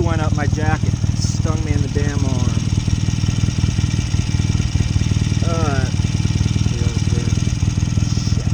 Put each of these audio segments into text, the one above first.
went up my jacket. Stung me in the damn arm. Feels good. Shit.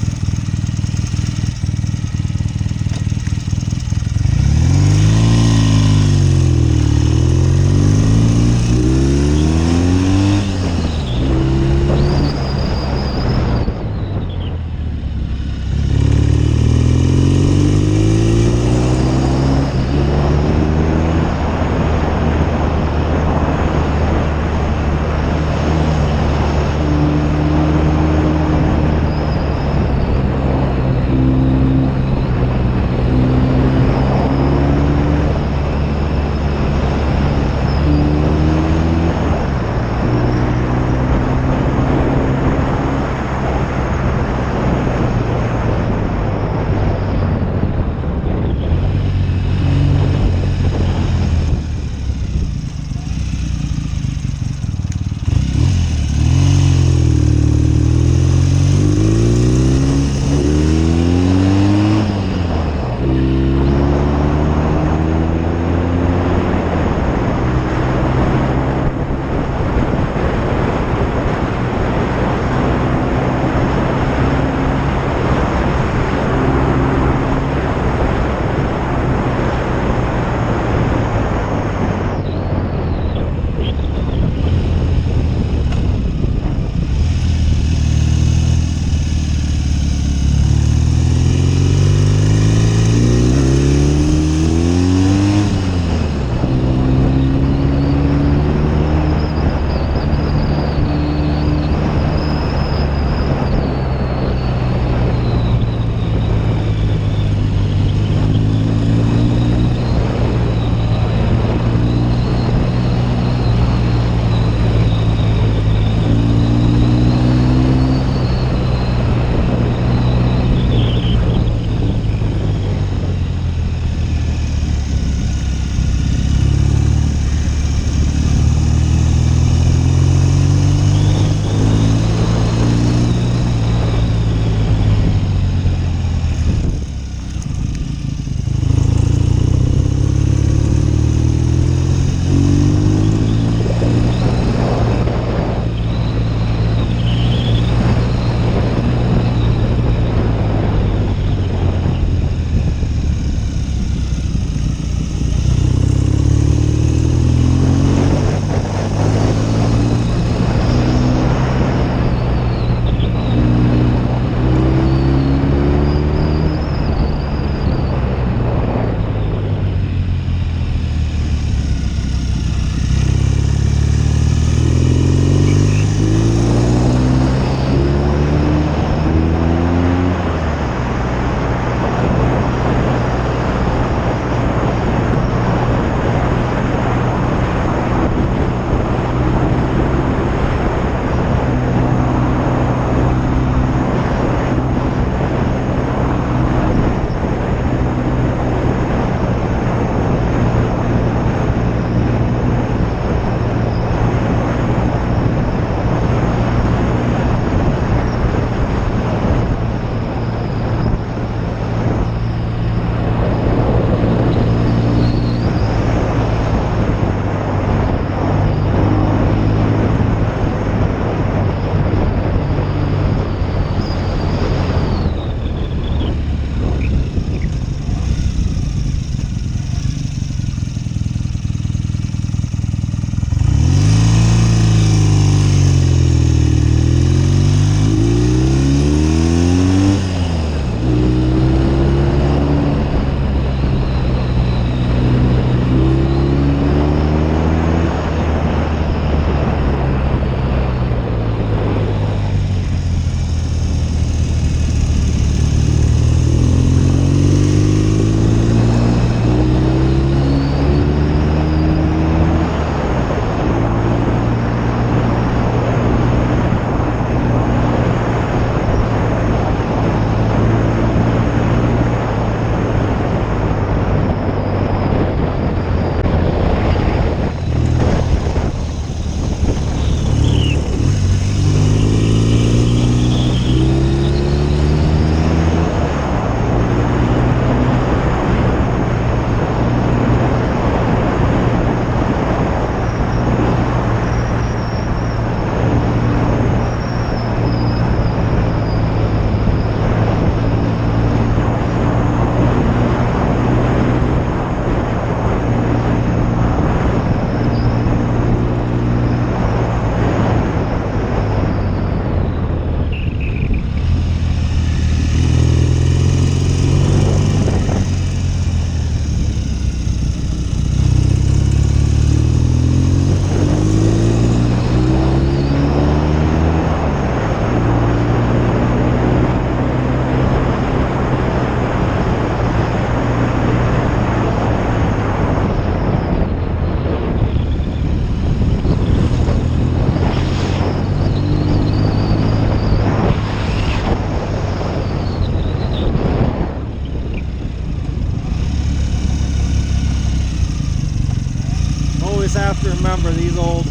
always have to remember these old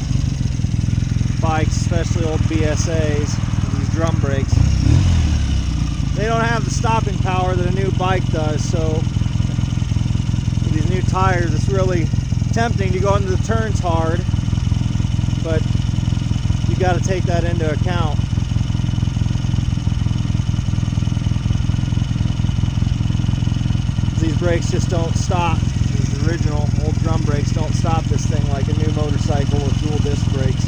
bikes, especially old BSAs, these drum brakes, they don't have the stopping power that a new bike does. So with these new tires, it's really tempting to go into the turns hard, but you got to take that into account. These brakes just don't stop. These original old drum brakes don't stop this thing like a new motorcycle with dual disc brakes.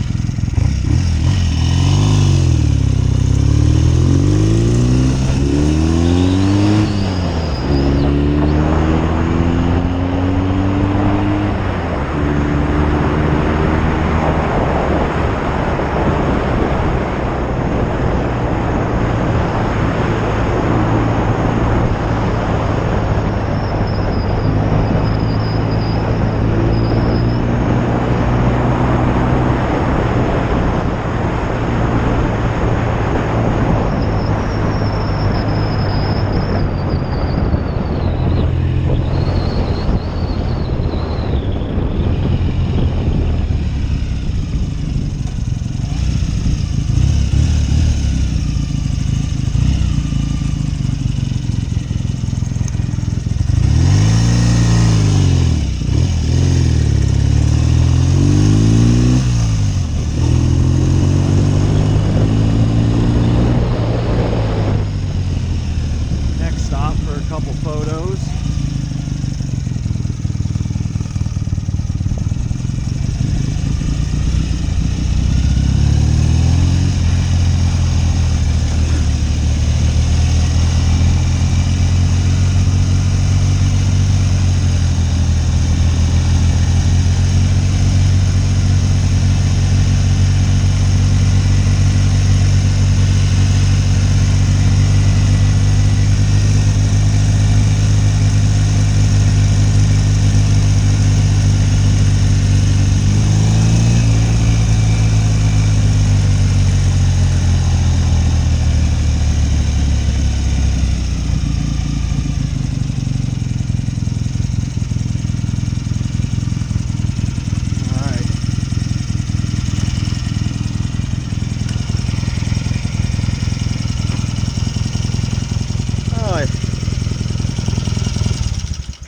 Couple photos.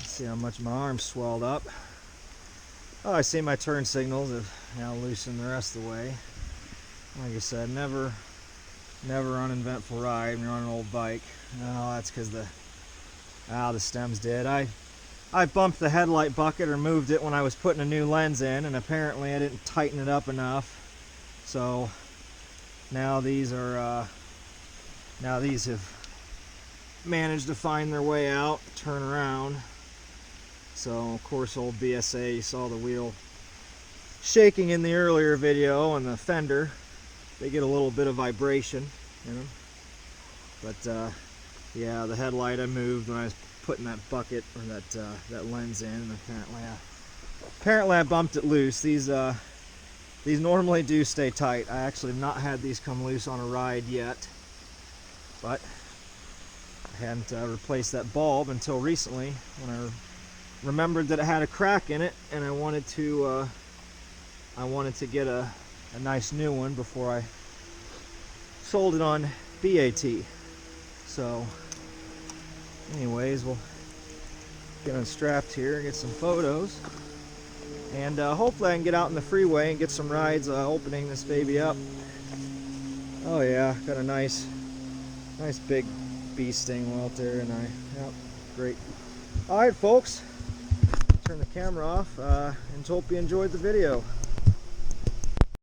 See how much my arm's swelled up. Oh, I see my turn signals have now loosened the rest of the way. Like I said, never uneventful ride when you're on an old bike. No, that's because the stems did. I bumped the headlight bucket or moved it when I was putting a new lens in, and apparently I didn't tighten it up enough. So now these have managed to find their way out, turn around. So of course old BSA, you saw the wheel shaking in the earlier video, and the fender, they get a little bit of vibration, you know. But yeah, the headlight I moved when I was putting that bucket or that lens in, and apparently I bumped it loose. These normally do stay tight. I actually have not had these come loose on a ride yet, but I hadn't replaced that bulb until recently when I remembered that it had a crack in it, and I wanted to get a nice new one before I sold it on BAT. So anyways, we'll get unstrapped here and get some photos, and hopefully I can get out in the freeway and get some rides opening this baby up. Oh yeah, got a nice big bee sting welt there, and yep, great. All right folks, turn the camera off, and hope you enjoyed the video.